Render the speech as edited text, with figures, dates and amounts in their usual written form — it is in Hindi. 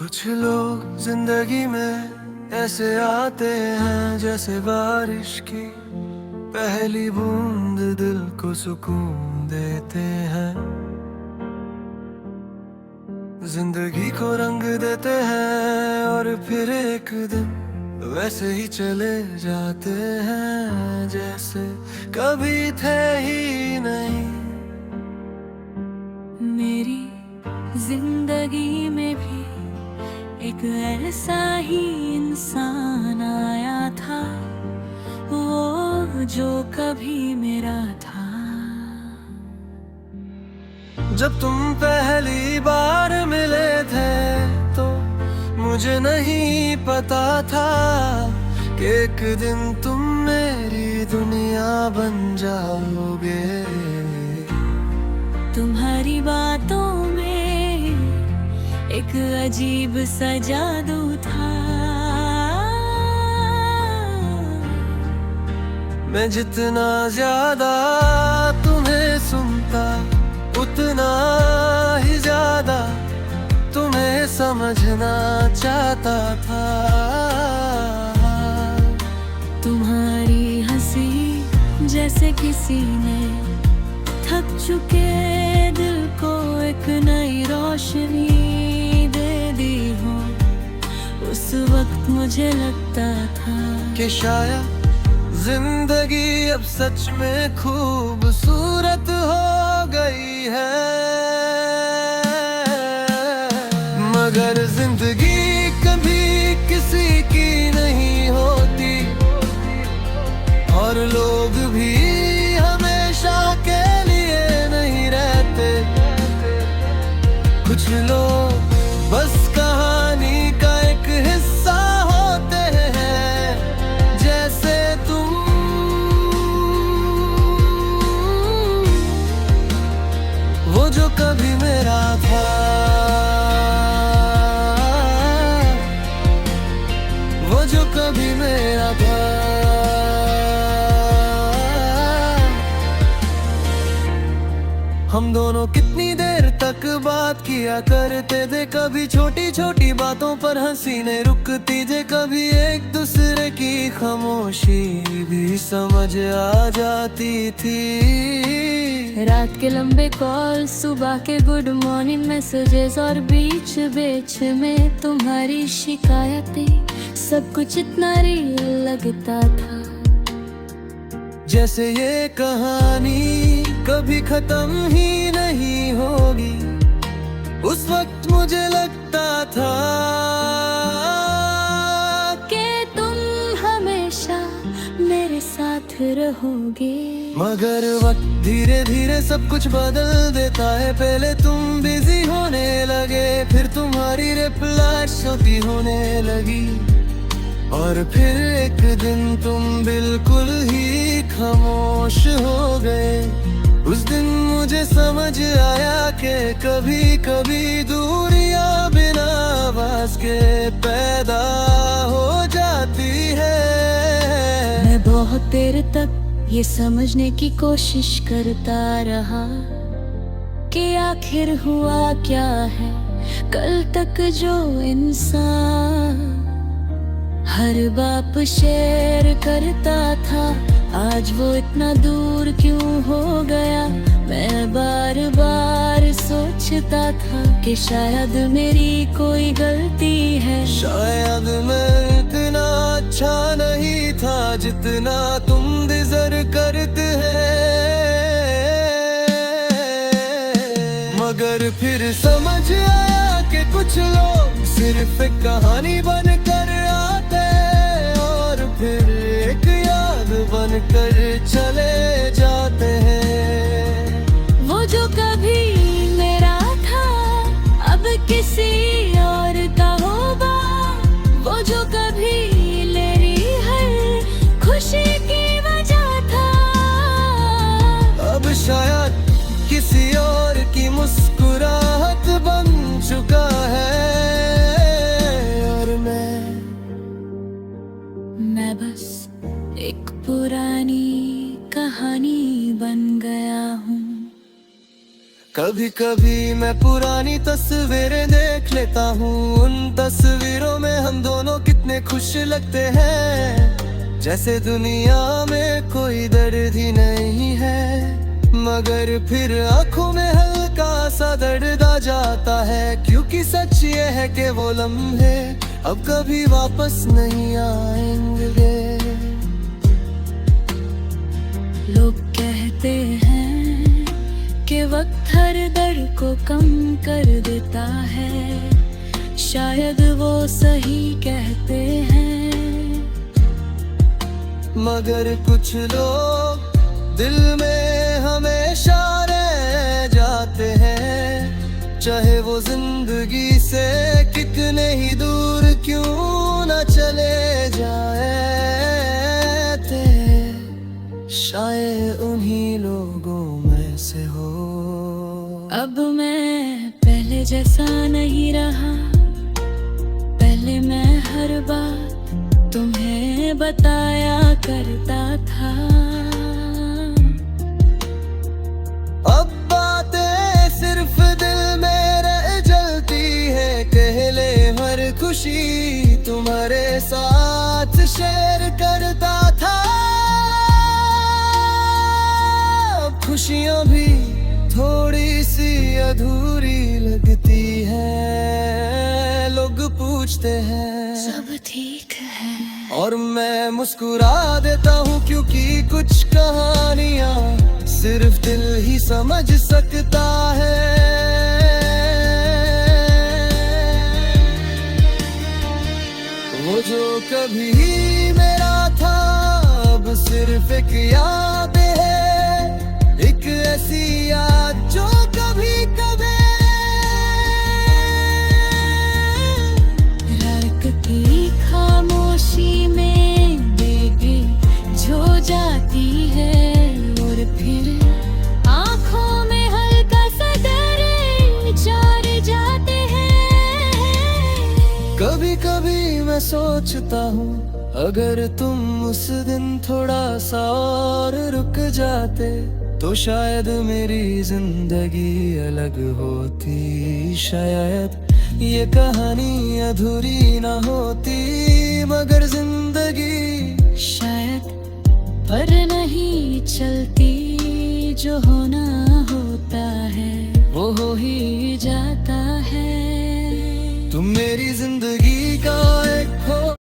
कुछ लोग जिंदगी में ऐसे आते हैं जैसे बारिश की पहली बूंद दिल को सुकून देते हैं, जिंदगी को रंग देते हैं और फिर एक दिन वैसे ही चले जाते हैं जैसे कभी थे ही नहीं। मेरी जिंदगी में भी एक ऐसा ही इंसान आया था, वो जो कभी मेरा था। जब तुम पहली बार मिले थे तो मुझे नहीं पता था कि एक दिन तुम मेरी दुनिया बन जाओगे। तुम्हारी बातों में एक अजीब सा जादू था। मैं जितना ज्यादा तुम्हें सुनता उतना ही ज्यादा तुम्हें समझना चाहता था। तुम्हारी हंसी जैसे किसी ने थक चुके दिल को एक नई रोशनी दे दी हो। उस वक्त मुझे लगता था कि शायद जिंदगी अब सच में खूबसूरत हो गई है। मगर जिंदगी कभी किसी की नहीं होती और लोग भी हमेशा के लिए नहीं रहते। कुछ लोग बस कहानी का एक हिस्सा होते हैं जैसे तुम। वो जो कभी मेरा था, वो जो कभी मेरा था। हम दोनों कितनी देर तक बात किया करते थे, कभी छोटी छोटी बातों पर हंसी ने रुकती थे, कभी एक दूसरे की खामोशी भी समझ आ जाती थी। रात के लंबे कॉल, सुबह के गुड मॉर्निंग मैसेजेस और बीच बीच में तुम्हारी शिकायतें, सब कुछ इतना रियल लगता था जैसे ये कहानी कभी खत्म ही नहीं होगी। उस वक्त मुझे लगता था कि तुम हमेशा मेरे साथ रहोगे। मगर वक्त धीरे धीरे सब कुछ बदल देता है। पहले तुम बिजी होने लगे, फिर तुम्हारी रिप्लाई छोटी होने लगी और फिर एक दिन तुम बिल्कुल ही खामोश हो गए। उस दिन मुझे समझ आया कि कभी कभी दूरियां बिना आवाज के पैदा हो जाती है। मैं बहुत देर तक ये समझने की कोशिश करता रहा कि आखिर हुआ क्या है। कल तक जो इंसान हर बात शेयर करता था, आज वो इतना दूर क्यों हो गया। मैं बार बार सोचता था कि शायद मेरी कोई गलती है। शायद मैं इतना अच्छा नहीं था जितना तुम डिजर्व करते हैं। मगर फिर समझ आया कि कुछ लोग सिर्फ एक कहानी बनकर आते और फिर एक याद बनकर चले जाते हैं। वो जो कभी मेरा था अब किसी और का होगा। वो जो कभी मेरी हर खुशी की वजह था, अब शायद किसी और की मुस्कुराहट बन चुका है। और मैं बस एक पुरानी कहानी बन गया हूँ। कभी कभी मैं पुरानी तस्वीरें देख लेता हूँ, उन तस्वीरों में हम दोनों कितने खुश लगते हैं, जैसे दुनिया में कोई दर्द ही नहीं है। मगर फिर आंखों में हल्का सा दर्द आ जाता है, क्योंकि सच ये है कि वो लम्हे अब कभी वापस नहीं आएंगे। लोग कहते हैं कि वक्त हर दर्द को कम कर देता है, शायद वो सही कहते हैं। मगर कुछ लोग दिल में हमेशा रह जाते हैं, चाहे वो जिंदगी से कितने ही दूर क्यों न चले जाए थे, शायद उन्हीं लोगों में से हो। अब मैं पहले जैसा नहीं रहा, पहले मैं हर बात तुम्हें बताया करता था। अब बातें सिर्फ दिल में रह जलती है, कह ले हर खुशी तुम्हारे साथ शेयर करता था। अब खुशियां भी थोड़ी सी अधूरी लगती है, लोग पूछते हैं सब ठीक है, और मैं मुस्कुरा देता हूँ, क्योंकि कुछ कहानियाँ सिर्फ दिल ही समझ सकता है। वो जो कभी मेरा था अब सिर्फ एक याद है, एक ऐसी याद जो कभी कभी रात की खामोशी में बेबी जो जाती है, और फिर आँखों में हल्का सा डर चार जाते हैं। कभी कभी मैं सोचता हूँ, अगर तुम उस दिन थोड़ा सा और रुक जाते तो शायद मेरी जिंदगी अलग होती, शायद ये कहानी अधूरी ना होती। मगर जिंदगी शायद पर नहीं चलती, जो होना होता है वो हो ही जाता है। तुम मेरी जिंदगी का एक